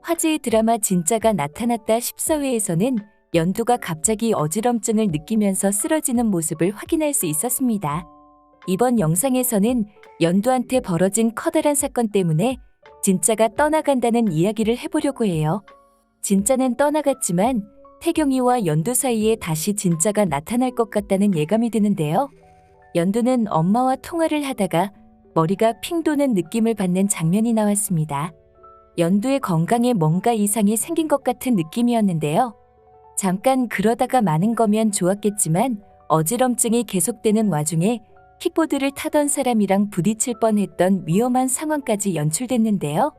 화제의 드라마 진짜가 나타났다 14회에서는 연두가 갑자기 어지럼증을 느끼면서 쓰러지는 모습을 확인할 수 있었습니다. 이번 영상에서는 연두한테 벌어진 커다란 사건 때문에 진짜가 떠나간다는 이야기를 해보려고 해요. 진짜는 떠나갔지만 태경이와 연두 사이에 다시 진짜가 나타날 것 같다는 예감이 드는데요. 연두는 엄마와 통화를 하다가 머리가 핑 도는 느낌을 받는 장면이 나왔습니다. 연두의 건강에 뭔가 이상이 생긴 것 같은 느낌이었는데요. 잠깐 그러다가 마는 거면 좋았겠지만 어지럼증이 계속되는 와중에 킥보드를 타던 사람이랑 부딪힐 뻔했던 위험한 상황까지 연출됐는데요.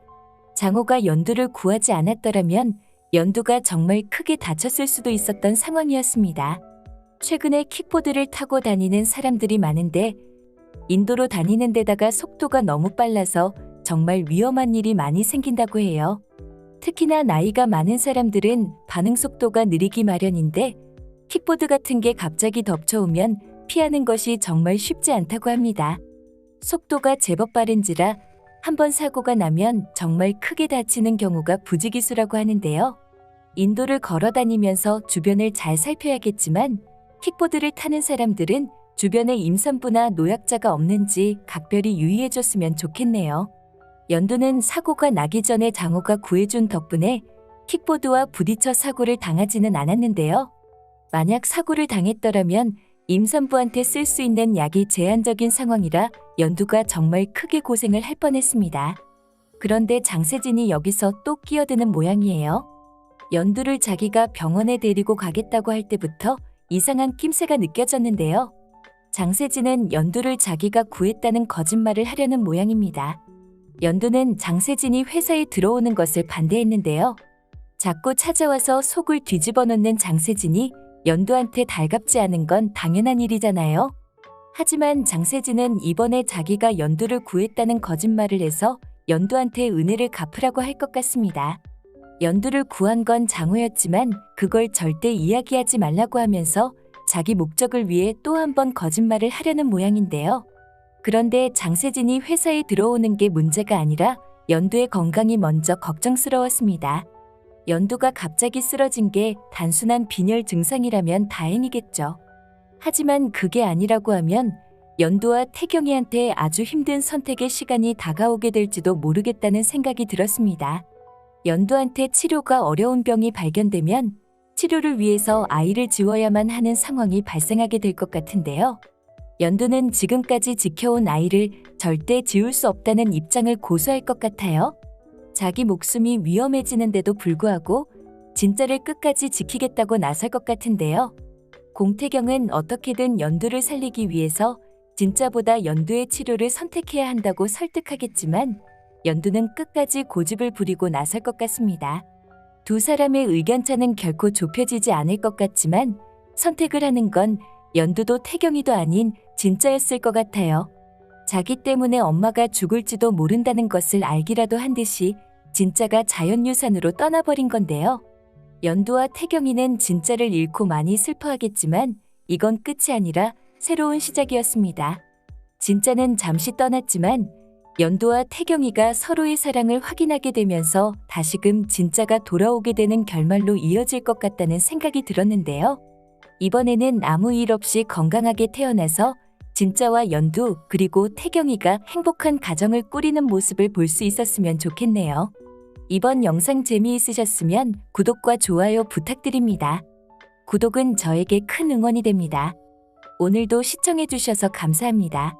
장호가 연두를 구하지 않았더라면 연두가 정말 크게 다쳤을 수도 있었던 상황이었습니다. 최근에 킥보드를 타고 다니는 사람들이 많은데 인도로 다니는 데다가 속도가 너무 빨라서 정말 위험한 일이 많이 생긴다고 해요. 특히나 나이가 많은 사람들은 반응 속도가 느리기 마련인데 킥보드 같은 게 갑자기 덮쳐오면 피하는 것이 정말 쉽지 않다고 합니다. 속도가 제법 빠른지라 한번 사고가 나면 정말 크게 다치는 경우가 부지기수라고 하는데요. 인도를 걸어 다니면서 주변을 잘 살펴야겠지만 킥보드를 타는 사람들은 주변에 임산부나 노약자가 없는지 각별히 유의해줬으면 좋겠네요. 연두는 사고가 나기 전에 장호가 구해준 덕분에 킥보드와 부딪혀 사고를 당하지는 않았는데요. 만약 사고를 당했더라면 임산부한테 쓸 수 있는 약이 제한적인 상황이라 연두가 정말 크게 고생을 할 뻔했습니다. 그런데 장세진이 여기서 또 끼어드는 모양이에요. 연두를 자기가 병원에 데리고 가겠다고 할 때부터 이상한 낌새가 느껴졌는데요. 장세진은 연두를 자기가 구했다는 거짓말을 하려는 모양입니다. 연두는 장세진이 회사에 들어오는 것을 반대했는데요. 자꾸 찾아와서 속을 뒤집어 놓는 장세진이 연두한테 달갑지 않은 건 당연한 일이잖아요. 하지만 장세진은 이번에 자기가 연두를 구했다는 거짓말을 해서 연두한테 은혜를 갚으라고 할 것 같습니다. 연두를 구한 건 장호였지만 그걸 절대 이야기하지 말라고 하면서 자기 목적을 위해 또 한 번 거짓말을 하려는 모양인데요. 그런데 장세진이 회사에 들어오는 게 문제가 아니라 연두의 건강이 먼저 걱정스러웠습니다. 연두가 갑자기 쓰러진 게 단순한 빈혈 증상이라면 다행이겠죠. 하지만 그게 아니라고 하면 연두와 태경이한테 아주 힘든 선택의 시간이 다가오게 될지도 모르겠다는 생각이 들었습니다. 연두한테 치료가 어려운 병이 발견되면 치료를 위해서 아이를 지워야만 하는 상황이 발생하게 될 것 같은데요. 연두는 지금까지 지켜온 아이를 절대 지울 수 없다는 입장을 고수할 것 같아요. 자기 목숨이 위험해지는데도 불구하고 진짜를 끝까지 지키겠다고 나설 것 같은데요. 공태경은 어떻게든 연두를 살리기 위해서 진짜보다 연두의 치료를 선택해야 한다고 설득하겠지만 연두는 끝까지 고집을 부리고 나설 것 같습니다. 두 사람의 의견차는 결코 좁혀지지 않을 것 같지만 선택을 하는 건 연두도 태경이도 아닌 진짜였을 것 같아요. 자기 때문에 엄마가 죽을지도 모른다는 것을 알기라도 한 듯이 진짜가 자연유산으로 떠나버린 건데요. 연두와 태경이는 진짜를 잃고 많이 슬퍼하겠지만 이건 끝이 아니라 새로운 시작이었습니다. 진짜는 잠시 떠났지만 연두와 태경이가 서로의 사랑을 확인하게 되면서 다시금 진짜가 돌아오게 되는 결말로 이어질 것 같다는 생각이 들었는데요. 이번에는 아무 일 없이 건강하게 태어나서 진짜와 연두 그리고 태경이가 행복한 가정을 꾸리는 모습을 볼 수 있었으면 좋겠네요. 이번 영상 재미있으셨으면 구독과 좋아요 부탁드립니다. 구독은 저에게 큰 응원이 됩니다. 오늘도 시청해주셔서 감사합니다.